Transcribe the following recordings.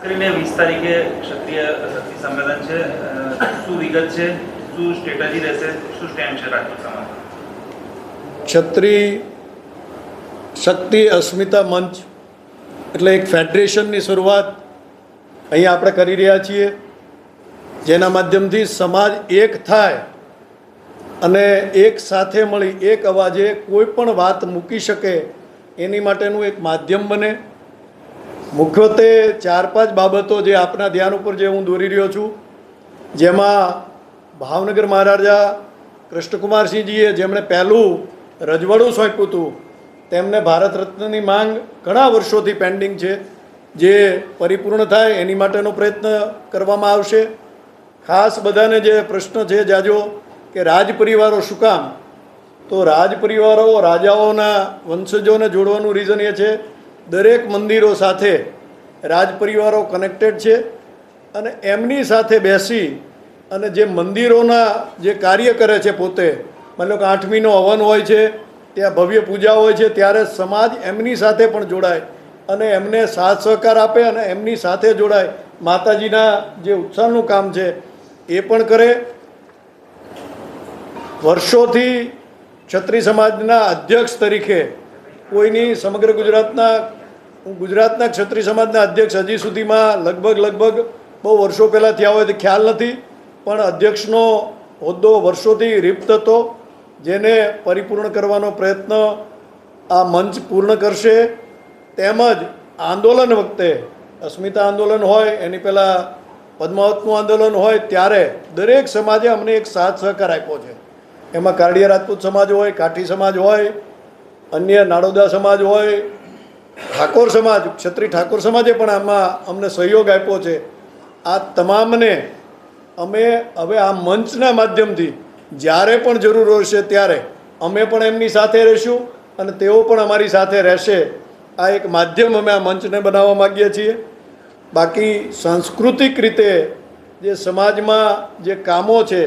કરીને 20 તારીખે ક્ષત્રિય શક્તિ સંમેલન છે, શું વિગત છે, શું સ્ટ્રેટેજી રહેશે, શું સ્ટેન્ડ છે રાજપૂત સમાજ? ક્ષત્રિય શક્તિ અસ્મિતા મંચ એટલે એક ફેડરેશનની શરૂઆત અહીંયા આપણે કરી રહ્યા છીએ, જેના માધ્યમથી સમાજ એક થાય અને એક સાથે મળી એક અવાજે કોઈ પણ વાત મૂકી શકે એની માટેનું એક માધ્યમ બને. મુખ્યત્વે 4-5 બાબતો જે આપના ધ્યાન ઉપર જે હું દોરી રહ્યો છું, જેમાં ભાવનગર મહારાજા કૃષ્ણકુમારસિંહજીએ જેમણે પહેલું રજવાડું સોંપ્યું હતું, તેમને ભારત રત્નની માંગ ઘણા વર્ષોથી પેન્ડિંગ છે, જે પરિપૂર્ણ થાય એની માટેનો પ્રયત્ન કરવામાં આવશે. ખાસ બધાને જે પ્રશ્ન છે જાજો કે રાજ પરિવારો શું કામ, તો રાજ પરિવારો રાજાઓના વંશજોને જોડવાનું રીઝન એ છે દરેક મંદિરો સાથે રાજ પરિવારો કનેક્ટેડ છે અને એમની સાથે બેસી અને જે મંદિરોના જે કાર્ય કરે છે પોતે, માનો કે 8મીનો હવન હોય છે, ત્યાં ભવ્ય પૂજા હોય છે, ત્યારે સમાજ એમની સાથે પણ જોડાય અને એમને સાથ સહકાર આપે અને એમની સાથે જોડાય, માતાજીના જે ઉત્સાહનું કામ છે એ પણ કરે. વર્ષોથી ક્ષત્રિય સમાજના અધ્યક્ષ તરીકે કોઈની સમગ્ર ગુજરાતના ક્ષત્રિય સમાજના અધ્યક્ષ હજી સુધીમાં લગભગ બહુ વર્ષો પહેલાં થયા હોય તો ખ્યાલ નથી, પણ અધ્યક્ષનો હોદ્દો વર્ષોથી રિપ્ત હતો, જેને પરિપૂર્ણ કરવાનો પ્રયત્ન આ મંચ પૂર્ણ કરશે. તેમજ આંદોલન વખતે અસ્મિતા આંદોલન હોય, એની પહેલાં પદ્માવતનું આંદોલન હોય, ત્યારે દરેક સમાજે અમને એક સાથ સહકાર આપ્યો છે. એમાં કારડિયા રાજપૂત સમાજ હોય, કાઠી સમાજ હોય, અન્ય નાડોદા સમાજ હોય, ઠાકોર સમાજ, ક્ષત્રિય ઠાકોર સમાજે પણ આમાં અમને સહયોગ આપ્યો છે. આ તમામને અમે હવે આ મંચના માધ્યમથી જ્યારે પણ જરૂર હશે ત્યારે અમે પણ એમની સાથે રહીશું અને તેઓ પણ અમારી સાથે રહેશે. આ એક માધ્યમ અમે આ મંચને બનાવવા માગીએ છીએ. બાકી સાંસ્કૃતિક રીતે જે સમાજમાં જે કામો છે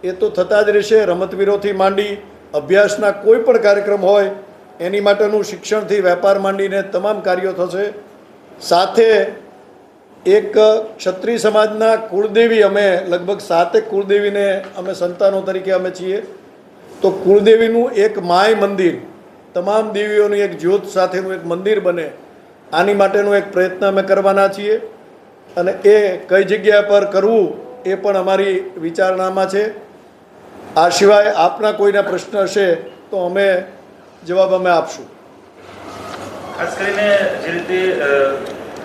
એ તો થતા જ રહેશે. રમતવીરોથી માંડી અભ્યાસના કોઈ પણ કાર્યક્રમ હોય એની માટેનું શિક્ષણથી વેપાર માંડીને તમામ કાર્યો થશે. સાથે એક ક્ષત્રિય સમાજના કુળદેવી, અમે લગભગ 7 કુળદેવીને અમે સંતાનો તરીકે અમે છીએ, તો કુળદેવીનું એક માય મંદિર, તમામ દેવીઓની એક જ્યોત સાથેનું એક મંદિર બને, આની માટેનો એક પ્રયત્ન અમે કરવાના છીએ. અને એ કઈ જગ્યા પર કરવું એ પણ અમારી વિચારણામાં છે. આ સિવાય આપના કોઈના પ્રશ્ન હશે તો અમે જવાબ આપશું. ખાસ કરીને જે રીતે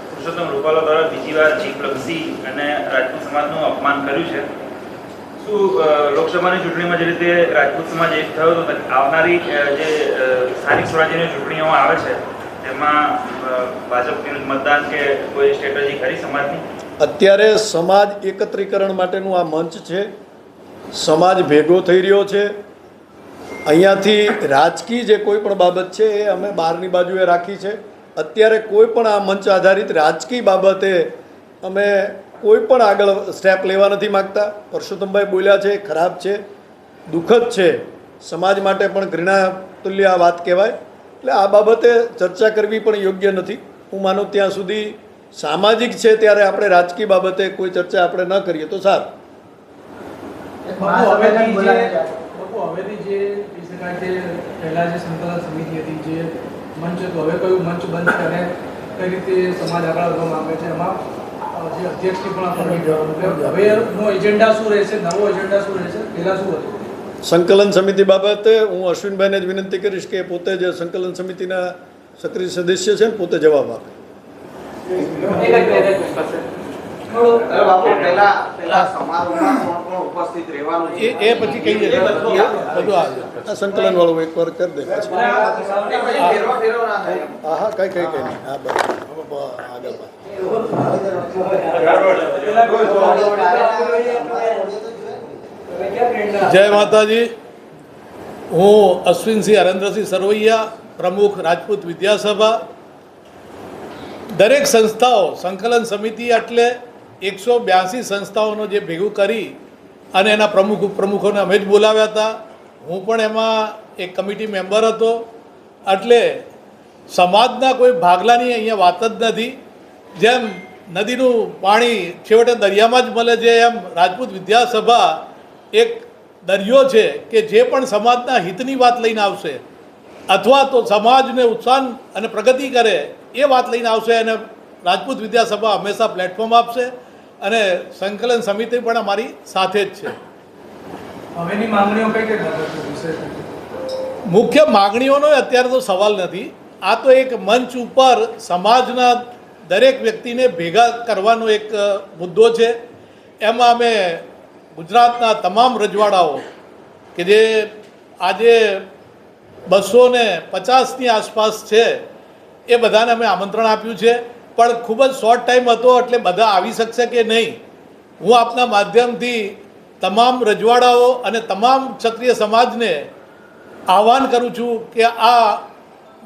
પુરુષોત્તમ રૂપાલા દ્વારા બીજી વાર જીપ્લસી અને રાજપૂત સમાજનું અપમાન કર્યું છે, શું લોકસભાની ચૂંટણીમાં જે રીતે રાજપૂત સમાજ એક થયો તો આવનારી જે સ્થાનિક સ્વરાજ્યની ચૂંટણીઓમાં આવે છે તેમાં ભાજપ વિરુદ્ધ મતદાન કે કોઈ સ્ટ્રેટેજી ખરી સમાજની? અત્યારે સમાજ એકત્રીકરણ માટેનું આ મંચ છે. સમાજ ભેગો થઈ રહ્યો છે. અહીંયાથી રાજકીય જે કોઈ પણ બાબત છે એ અમે બહારની બાજુએ રાખી છે. અત્યારે કોઈ પણ આ મંચ આધારિત રાજકીય બાબતે અમે કોઈ પણ આગળ સ્ટેપ લેવા નથી માગતા. પરસોત્તમભાઈ બોલ્યા છે, ખરાબ છે, દુઃખદ છે, સમાજ માટે પણ ઘૃણા તુલ્ય આ વાત કહેવાય. એટલે આ બાબતે ચર્ચા કરવી પણ યોગ્ય નથી. હું માનું ત્યાં સુધી સામાજિક છે ત્યારે આપણે રાજકીય બાબતે કોઈ ચર્ચા આપણે ન કરીએ તો સારું. પહેલા જે સંકલન સમિતિ હતી, જે મંચ હતું, હવે કયું મંચ બંધ કરે, કઈ રીતે સમાજ આગળ વધવા માંગે છે, એમાં જે અધ્યક્ષની પણ આપણે હવેનો એજન્ડા શું રહેશે, નવો એજન્ડા શું રહેશે, પહેલા શું હતું? સંકલન સમિતિ બાબતે હું અશ્વિનભાઈને જ વિનંતી કરીશ કે પોતે જે સંકલન સમિતિના સક્રિય સદસ્ય છે ને પોતે જવાબ આપે. એ પછી કહીએ બધું આ સંકલન વાળું એકવાર કરી દે પછી. હા કઈ નહીં. હા બસ આગળ. જય માતાજી. હું અશ્વિનસિંહ હરેન્દ્રસિંહ સરવૈયા, પ્રમુખ રાજપૂત વિદ્યાસભા. દરેક સંસ્થાઓ સંકલન સમિતિ એટલે 182 સંસ્થાઓનો જે ભેગું કરી અને એના પ્રમુખોને અમે જ બોલાવ્યા હતા. હું પણ એમાં એક કમિટી મેમ્બર હતો. એટલે સમાજના કોઈ ભાગલાની અહીંયા વાત જ નથી. જેમ નદીનું પાણી છેવટે દરિયામાં જ મળે છે, એમ રાજપૂત વિદ્યાસભા એક દરિયો છે કે જે પણ સમાજના હિતની વાત લઈને આવશે અથવા તો સમાજને ઉત્થાન અને પ્રગતિ કરે એ વાત લઈને આવશે, અને રાજપૂત વિદ્યાસભા હંમેશા પ્લેટફોર્મ આપશે અને સંકલન સમિતિ પણ અમારી સાથે જ છે. હવેની માંગણીઓ કઈ કઈ બાબતો વિશે? મુખ્ય માગણીઓનો અત્યારે તો સવાલ નથી. આ તો એક મંચ ઉપર સમાજના દરેક વ્યક્તિને ભેગા કરવાનો એક મુદ્દો છે. એમાં અમે ગુજરાતના તમામ રજવાડાઓ કે જે આજે 250ની આસપાસ છે એ બધાને અમે આમંત્રણ આપ્યું છે, પણ ખૂબ જ શોર્ટ ટાઈમ હતો એટલે બધા આવી શકશે કે નહીં. હું આપના માધ્યમથી તમામ રજવાડાઓ અને તમામ ક્ષત્રિય સમાજને આહ્વાન કરું છું કે આ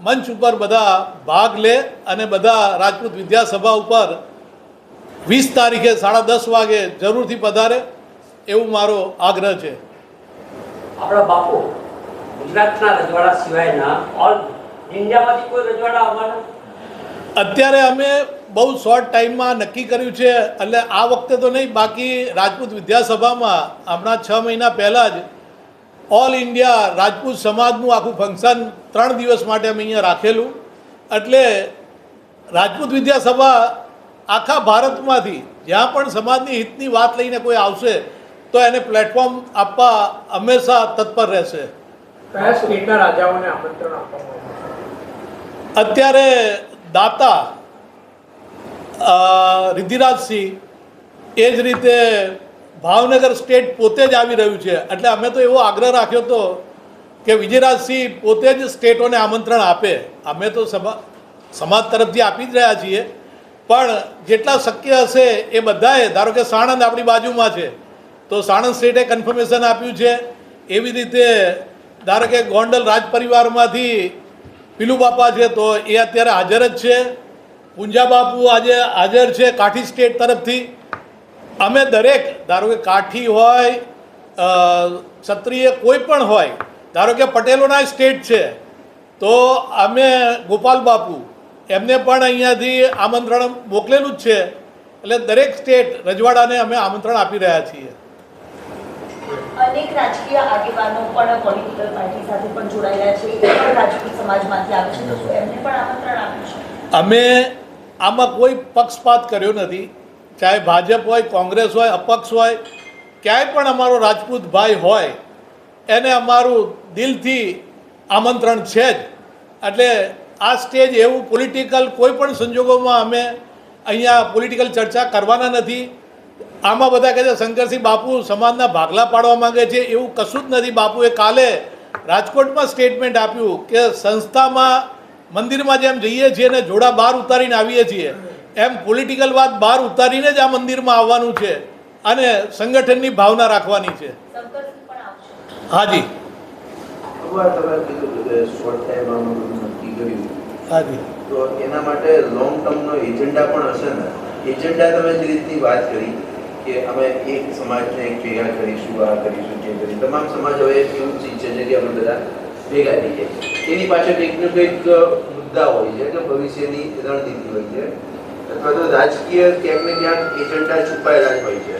મંચ ઉપર બધા ભાગ લે અને બધા રાજપૂત વિદ્યાસભા ઉપર 20 તારીખે 10:30 વાગે જરૂરથી પધારે એવું મારો આગ્રહ છે. આપણા બાપુ ગુજરાતના રજવાડા સિવાયના ઓલ ઇન્ડિયામાંથી કોઈ રજવાડા અમારા અત્યારે અમે બહુ શોર્ટ ટાઈમમાં નક્કી કર્યું છે, એટલે આ વખતે તો નહીં, બાકી રાજપૂત વિદ્યાસભામાં હમણાં 6 મહિના પહેલાં જ ઓલ ઇન્ડિયા રાજપૂત સમાજનું આખું ફંક્શન 3 દિવસ માટે અમે અહીંયા રાખેલું. એટલે રાજપૂત વિદ્યાસભા આખા ભારતમાંથી જ્યાં પણ સમાજની હિતની વાત લઈને કોઈ આવશે તો એને પ્લેટફોર્મ આપવા હંમેશા તત્પર રહેશે. કયા સ્ટેટના રાજાઓને આમંત્રણ આપવામાં આવ્યું? અત્યારે દાતા રિદ્ધિરાજસિંહ, એ જ રીતે ભાવનગર સ્ટેટ પોતે જ આવી રહ્યું છે. એટલે અમે તો એવો આગ્રહ રાખ્યો હતો કે વિજયરાજસિંહ પોતે જ સ્ટેટોને આમંત્રણ આપે. અમે તો સમાજ તરફથી આપી જ રહ્યા છીએ, પણ જેટલા શક્ય હશે એ બધાએ, ધારો કે સાણંદ આપણી બાજુમાં છે તો સાણંદ સ્ટેટે કન્ફર્મેશન આપ્યું છે. એવી રીતે ધારો કે ગોંડલ રાજ પરિવારમાંથી પીલુ બાપા છે તો એ અત્યારે હાજર જ છે. પૂંજા બાપુ આજે હાજર છે કાઠી સ્ટેટ તરફથી. અમે દરેક, ધારો કે કાઠી હોય, ક્ષત્રિય કોઈ પણ હોય, ધારો કે પટેલોના સ્ટેટ છે તો અમે ગોપાલ બાપુ એમને પણ અહીંયાથી આમંત્રણ મોકલેલું જ છે. એટલે દરેક સ્ટેટ રજવાડાને અમે આમંત્રણ આપી રહ્યા છીએ. અનેક રાજકીય આગેવાનો પણ પોલિટિકલ પાર્ટી સાથે પણ જોડાયેલા છે, એ પણ રાજપૂત સમાજમાંથી આવે છે, તો શું એમને પણ આમંત્રણ આપ્યું છે? અમે આમાં કોઈ પક્ષપાત કર્યો નથી, ચાહે ભાજપ હોય, કોંગ્રેસ હોય, અપક્ષ હોય, ક્યાંય પણ અમારો રાજપૂત ભાઈ હોય એને અમારું દિલથી આમંત્રણ છે જ. એટલે આ સ્ટેજ એવું પોલિટિકલ કોઈ પણ સંજોગોમાં અમે અહીંયા પોલિટિકલ ચર્ચા કરવાના નથી. આમાં બધા કહે છે શંકરસિંહ બાપુ સમાજના ભાગલા પાડવા માંગે છે, એવું કશું જ નથી. બાપુએ કાલે રાજકોટમાં સ્ટેટમેન્ટ આપ્યું કે સંસ્થામાં મંદિરમાં જેમ જઈએ છીએ ને જોડા બહાર ઉતારીને આવીએ છીએ એમ પોલિટિકલ વાત બહાર ઉતારીને જ આ મંદિરમાં આવવાનું છે અને સંગઠનની ભાવના રાખવાની છે. શંકરસિંહ પણ આવશે? હાજી હાજી. તો એના માટે લોંગ ટર્મનો એજન્ડા પણ હશે ને? એજન્ડા તમે જે રીતની વાત કરી કે અમે એક સમાજને એક ભેગા કરીશું, આ કરીશું, જે કરીશું, તમામ સમાજ હવે એવું જ ઈચ્છે છે કે અમે બધા ભેગા થઈ જાય. એની પાછળ કંઈક ને કંઈક મુદ્દા હોય છે કે ભવિષ્યની રણનીતિ હોય છે અથવા તો રાજકીય ક્યાંક ને ક્યાંક એજન્ડા છુપાયેલા જ હોય છે.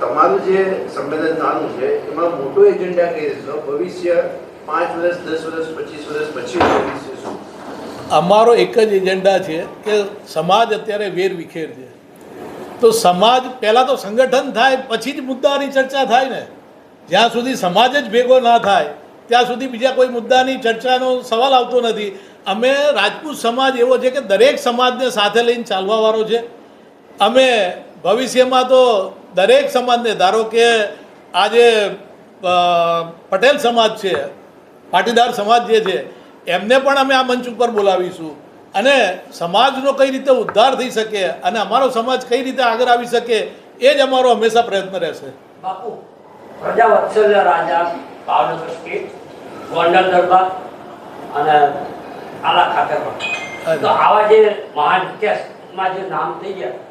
તમારું જે સંમેલન નાનું છે એમાં મોટો એજન્ડા કઈ છે? ભવિષ્ય 5 વર્ષ, 10 વર્ષ, 25 વર્ષ પછી ભવિષ્ય શું? અમારો એક જ એજન્ડા છે કે સમાજ અત્યારે વેર વિખેર છે, તો સમાજ પહેલાં તો સંગઠન થાય પછી જ મુદ્દાની ચર્ચા થાય ને. જ્યાં સુધી સમાજ જ ભેગો ના થાય ત્યાં સુધી બીજા કોઈ મુદ્દાની ચર્ચાનો સવાલ આવતો નથી. અમે રાજપૂત સમાજ એવો છે કે દરેક સમાજને સાથે લઈને ચાલવાવાળો છે. અમે ભવિષ્યમાં તો દરેક સમાજને, ધારો કે આજે પટેલ સમાજ છે, પાટીદાર સમાજ જે છે એમને પણ અમે આ મંચ ઉપર બોલાવીશું અને સમાજનો કઈ રીતે ઉદ્ધાર થઈ શકે અને અમારો સમાજ કઈ રીતે આગળ આવી શકે એ જ અમારો હંમેશા પ્રયત્ન રહેશે. બાપુ પ્રજા વત્સલ્ય રાજા ભાવનગર સ્ટેટ, ગોંડલ દરબાર અને આલા ખાતે પણ, તો આવા જે મહાન ઇતિહાસમાં જે નામ થઈ ગયા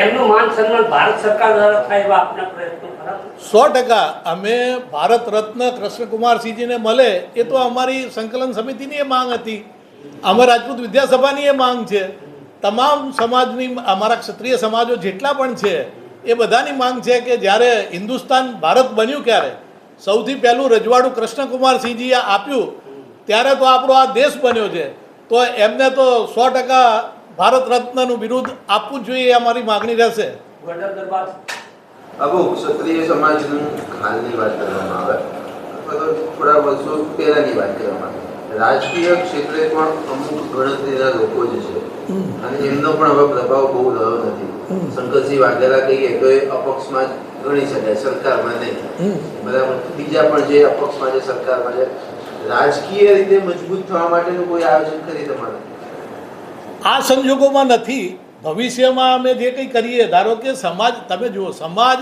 એમનું માન સન્માન ભારત સરકાર દ્વારા થાય એવા આપના પ્રયત્નો ખરા? 100% અમે ભારત રત્ન કૃષ્ણકુમારસિંહજીને મળે એ તો અમારી સંકલન સમિતિની એ માંગ હતી, અમે રાજપૂત વિદ્યાસભાની એ માંગ છે. તમામ સમાજની અમારા ક્ષત્રિય સમાજો જેટલા પણ છે એ બધાની માંગ છે કે જ્યારે હિન્દુસ્તાન ભારત બન્યું ક્યારે સૌથી પહેલું રજવાડું કૃષ્ણકુમારસિંહજીએ આપ્યું ત્યારે તો આપણો આ દેશ બન્યો છે, તો એમને તો 100% ભારત રત્નનું બિરુદ આપવું જોઈએ એ અમારી માગણી રહેશે. ગોંડલ દરબાર બાબુ, ક્ષત્રિય સમાજનું હાલની વાત કરવામાં આવે અથવા તો થોડા વર્ષો પહેલાની વાત કરવામાં આવે, રાજકીય ક્ષેત્રે પણ અમુક ગણતરીના લોકો જ છે અને એમનો પણ હવે પ્રભાવ બહુ રહ્યો નથી. શંકરસિંહ વાઘેલા કહીએ તો એ અપક્ષમાં જ ગણી શકાય, સરકારમાં નહીં. બરાબર, બીજા પણ જે અપક્ષમાં છે સરકારમાં છે, રાજકીય રીતે મજબૂત થવા માટેનું કોઈ આયોજન કરી તમારે? આ સંજોગોમાં નથી. ભવિષ્યમાં અમે જે કંઈ કરીએ, ધારો કે સમાજ, તમે જુઓ સમાજ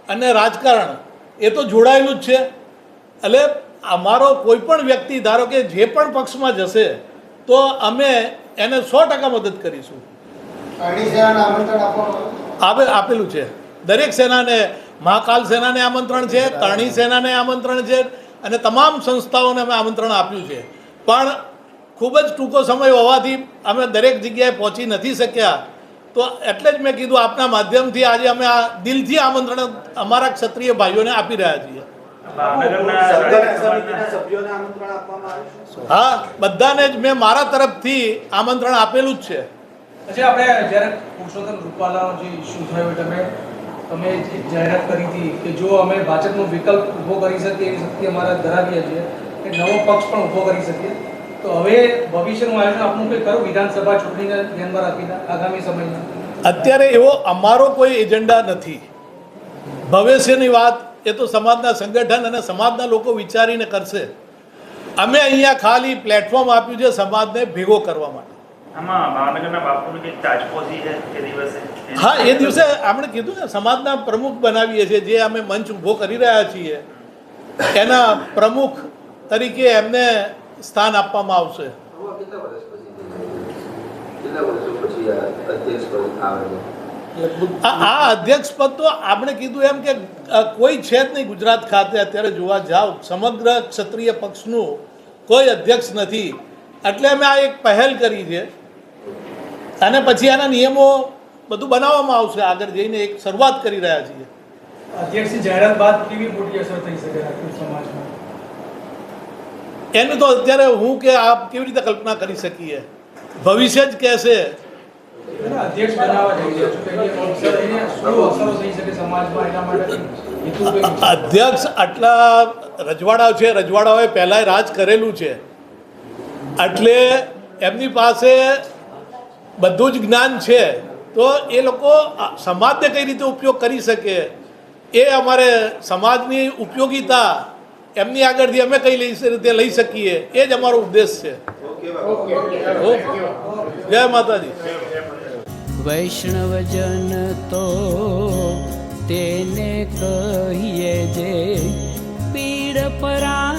અને રાજકારણ એ તો જોડાયેલું જ છે. એટલે અમારો કોઈ પણ વ્યક્તિ ધારો કે જે પણ પક્ષમાં જશે તો અમે એને 100% મદદ કરીશું. આપેલું છે દરેક સેનાને, મહાકાલ સેનાને આમંત્રણ છે, કરણી સેનાને આમંત્રણ છે અને તમામ સંસ્થાઓને અમે આમંત્રણ આપ્યું છે. પણ ખૂબ જ ટૂંકો સમય હોવાથી અમે દરેક જગ્યાએ પહોંચી નથી શક્યા. તો એટલે જ મેં કીધું આપના માધ્યમથી આજે અમે આ દિલથી આમંત્રણ અમારા ક્ષત્રિય ભાઈઓને આપી રહ્યા છીએ. હા, બધાને જ મેં મારા તરફથી આમંત્રણ આપેલું જ છે. પછી આપણે જ્યારે પુરુષોત્તમ રૂપાલાનો જે ઇસ્યુ થયો તમે જે જાહેરાત કરી હતી કે જો અમે ભાજપનો વિકલ્પ ઊભો કરી શકીએ એવી શક્તિ અમારા ધરાવીએ છીએ કે નવો પક્ષ પણ ઊભો કરી શકીએ, તો હવે ભવિષ્યનું આયોજન આપનું કંઈ ખરું વિધાનસભા ચૂંટણીને ધ્યાનમાં રાખીને આગામી સમયમાં? અત્યારે એવો અમારો કોઈ એજન્ડા નથી. ભવિષ્યની વાત એ તો સમાજના સંગઠન અને સમાજના લોકો વિચારીને કરશે. અમે અહીંયા ખાલી પ્લેટફોર્મ આપ્યું છે સમાજને ભેગો કરવા માટે. આમાં ભાવનગરના બાપુની કંઈક તાજપોશી છે એ દિવસે? હા, એ દિવસે આપણે કીધું ને સમાજના પ્રમુખ બનાવીએ છીએ, જે અમે મંચ ઊભો કરી રહ્યા છીએ એના પ્રમુખ તરીકે એમને સ્થાન આપવામાં આવશે. કેટલા વર્ષો પછી અધ્યક્ષ પદ આવે છે? આ અધ્યક્ષ પદ તો આપણે કીધું એમ કે કોઈ છે જ નહીં ગુજરાત ખાતે. અત્યારે જોવા જાઓ સમગ્ર ક્ષત્રિય પક્ષનું કોઈ અધ્યક્ષ નથી. એટલે અમે આ એક પહેલ કરી છે અને પછી આના નિયમો બધું બનાવવામાં આવશે. આગળ જઈને એક શરૂઆત કરી રહ્યા છીએ. અધ્યક્ષની જાહેરાત બાદ કેવી મોટી અસર થઈ શકે રાજપૂત સમાજમાં? એનું તો અત્યારે હું કે આપ કેવી રીતે કલ્પના કરી શકીએ, ભવિષ્ય જ કહેશે. અધ્યક્ષ બનાવવા જઈ રહ્યા છો તો એને શું અસરો થઈ શકે સમાજમાં, એના માટે હેતુ કઈ છે? અધ્યક્ષ આટલા રજવાડાઓ છે, રજવાડાઓએ પહેલાંય રાજ કરેલું છે, એટલે એમની પાસે બધું જ જ્ઞાન છે. તો એ લોકો સમાજને કઈ રીતે ઉપયોગ કરી શકે એ અમારે સમાજની ઉપયોગિતા એમની આગળથી અમે કઈ રીતે લઈ શકીએ એ જ અમારો ઉદ્દેશ છે. જય માતાજી. વૈષ્ણવજન તો તેને કહીએ જે પીડ પરા